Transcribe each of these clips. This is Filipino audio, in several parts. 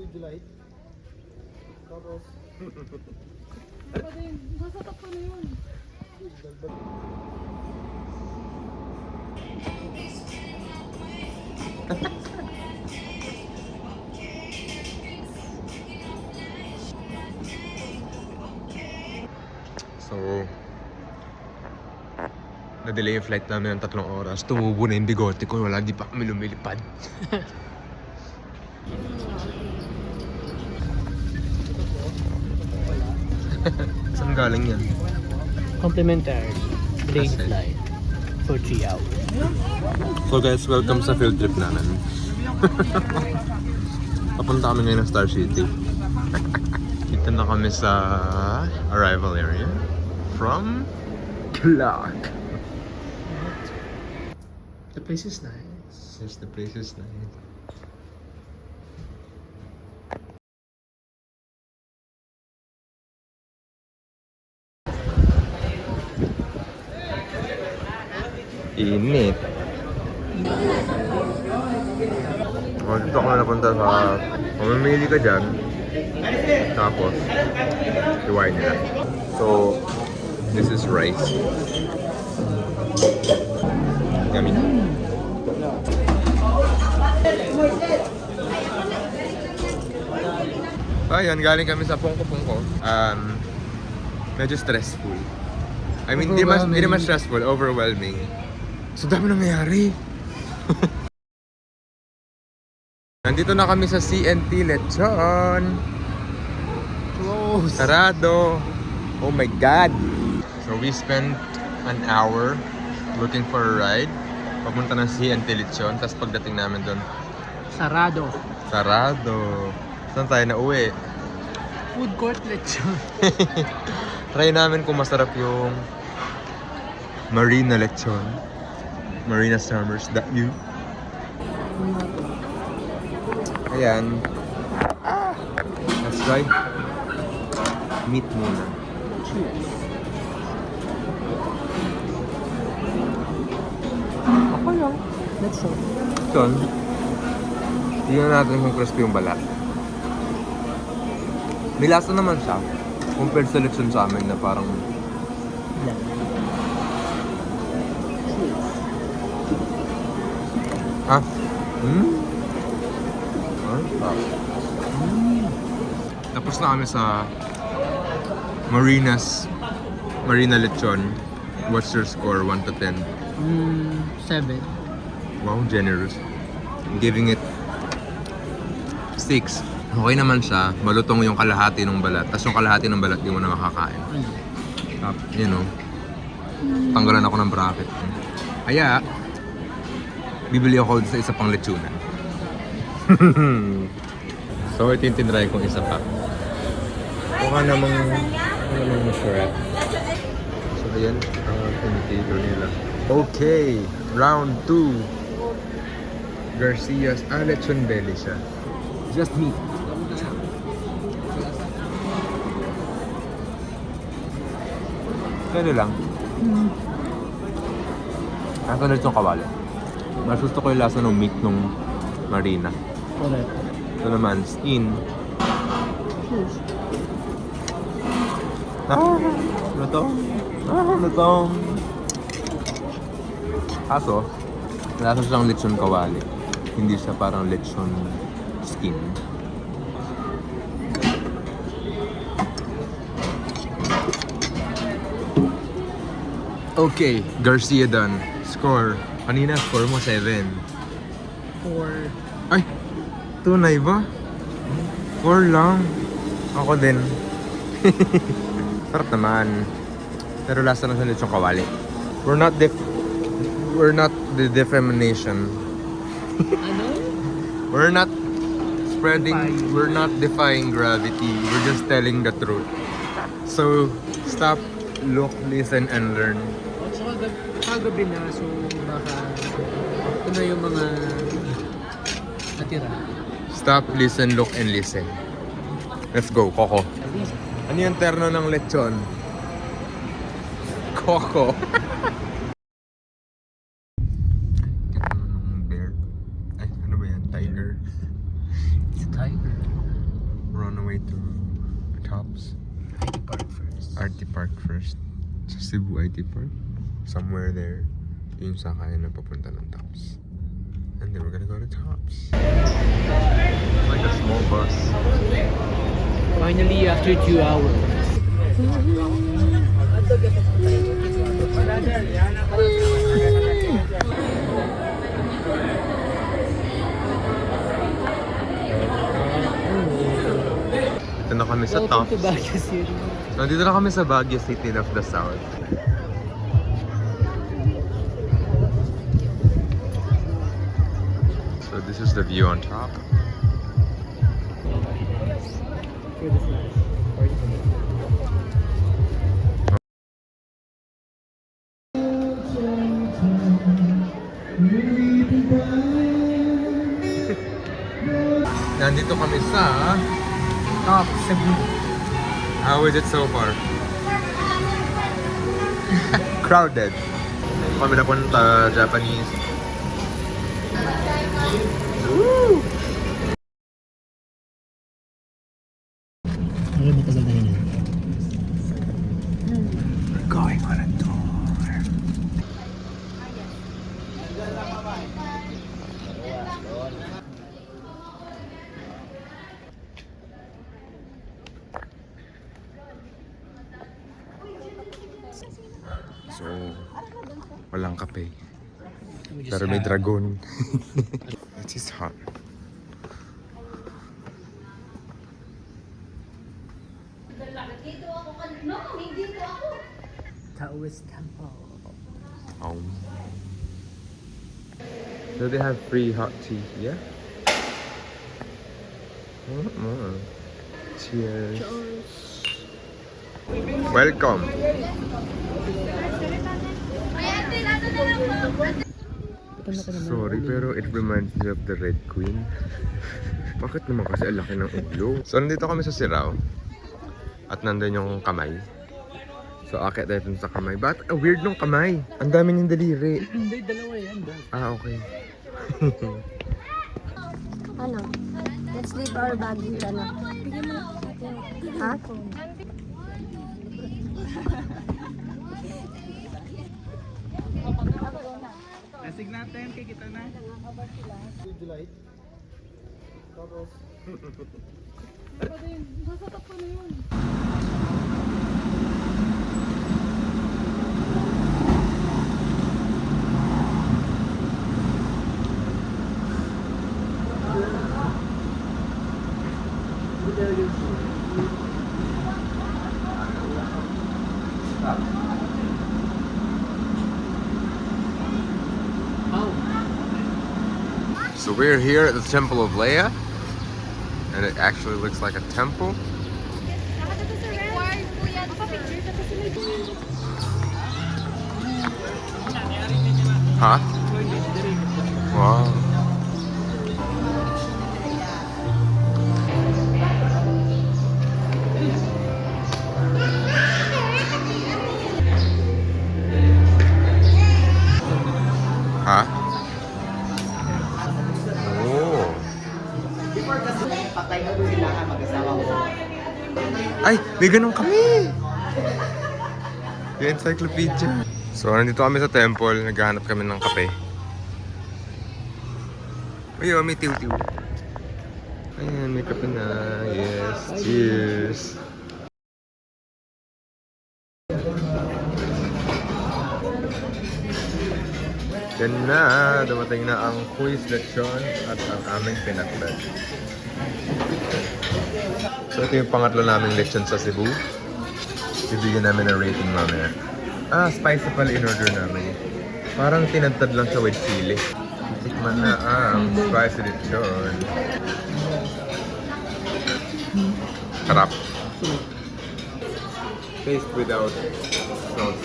July. Tapos, Nasa top na yun. So, na-delay yung flight namin ng 3 oras. Tumubo na yung bigote ko. Wala, di pa kami lumilipad. Saan galing yan? Complimentary. Plane Kasi- flight. For 3 hours. So guys, welcome sa field trip namin. Papunta kami ngayon ng Star City. Dito na kami sa arrival area from Clark. The place is nice. Yes, the place is nice. Init. O, dito ako na napunta sa... Mamimili ka dyan. Tapos, iwain nila. So, this is rice. Yummy. Ayun, galing kami sa Pungko-Pungko. Medyo stressful. I mean, hindi naman stressful, overwhelming. So, dami nangyayari. Nandito na kami sa CNT Lechon. Close. Sarado. Oh my God. So, we spent an hour looking for a ride. Papunta ng CNT Lechon. Tapos pagdating namin doon, Sarado. sarado. Saan tayo na uwi? Food court lechon. Try namin kung masarap yung Marina Lechon. Marina Summers. You. Ayan. Let's try. Meat muna. Okay lang. Let's go. Lechon. Tingnan natin kung crispy yung balat. May lasa naman siya. Compared sa lechon sa amin na parang... Ha? Tapos na kami sa Marina Lechon. What's your score? 1 to 10? 7. Wow, generous. I'm giving it 6. Okay naman siya. Malutong yung kalahati ng balat. Tapos yung kalahati ng balat, di mo na makakain. You know, tanggalan ako ng bracket. Kaya, bibili ako sa isa pang lechonan. So, ito yung tinry kong isa pa. Mukha namang masarap. So, ayan, ang tinitiro nila. Okay, round 2. Garcia's lechon belly siya. Just meat. Pwede lang. Lasa lechon kawali. Mas gusto ko yung lasa ng meat ng Marina. Correct. Ito naman, skin. Lutong. Lutong. Kaso, lasa siyang lechon kawali. Hindi siya parang lechon skin. Okay, Garcia done. Score. Kanina score mo 7. 4. Ay! Tunay ba? 4 lang. Ako din. Sarap naman. Pero lasa na sa lechon kawali. We're not the defamation. Ano? We're not we're not defying gravity. We're just telling the truth. So, stop, look, listen, and learn. At saka kagabi na, so baka ito na yung mga natira. Stop, listen, look, and listen. Let's go, Coco. Ano yung terno ng lechon? Coco. Bear. Ay, ano ba yan? Tiger. It's a tiger. way to Tops. IT Park first. RT Park first. Sa Cebu IT Park. Somewhere there. Yung sakayan na papunta ng Tops. And then we're gonna go to Tops. Like a small bus. Finally, after 2 hours. Dito na kami sa Welcome Tops. to Baguio City. Nandito na kami sa Baguio City of the South. So this is the view on top. For the flash. Nandito kami sa Top Cebu. How is it so far? Crowded. Kami na punta Japanese. Ano matagal na yun? We're going on a tour. So, walang kape. Pero may dragon. It is hot. Taoist Temple. Oh. So they have free hot tea here. Cheers. Welcome. Sorry, pero it reminds me of the Red Queen. Bakit naman kasi ang laki ng ulo? So, nandito kami sa Sirao. At nandun yung kamay. So, akit tayo dun sa kamay. Ba't weird nung kamay? Ang dami ng daliri. Hindi, dalawa yan. Ah, okay. Ano? Let's leave our baggage, ano? Ha? Nasig natin, kikita na. July. Tapos, So we're here at the Temple of Leia. And it actually looks like a temple. Huh? Wow. Huh? Oh. Ay, may ganun kami! Yung encyclopedia. So, nandito kami sa temple. Naghahanap kami ng kape. Ayun, may tiw-tiw. Ayan, may kape na. Yes, cheers! Yan na, dumating na ang quiz leksyon at ang aming pinakbet. So ito yung pangatlo naming leksyon sa Cebu. Bibigyan namin ng rating mamaya. Ah, spicy pala in-order namin. Parang tinadtad lang siya with chili. Tikman na ang spicy leksyon. Sarap. Taste without sauce.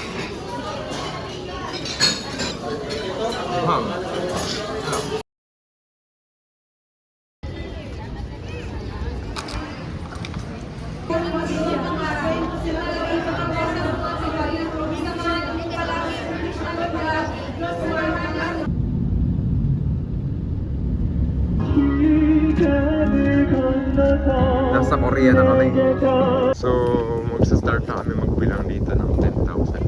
nasa Korea na kami. So, magsa-start na kami magbilang dito ng 10,000.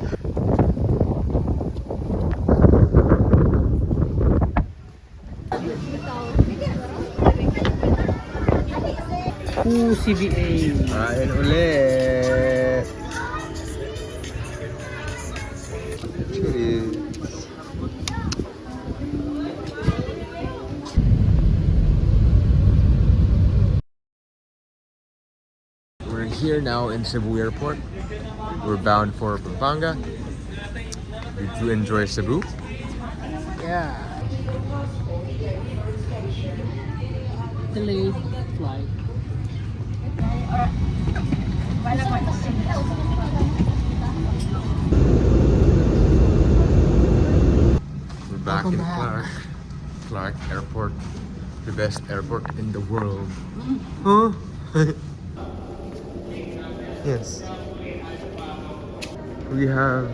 CBA. Kain ulit! Cheers! We're here now in Cebu Airport. We're bound for Pampanga. Did you enjoy Cebu? Yeah. Delayed flight. We're back in Clark Airport. The best airport in the world. Huh? Yes. We have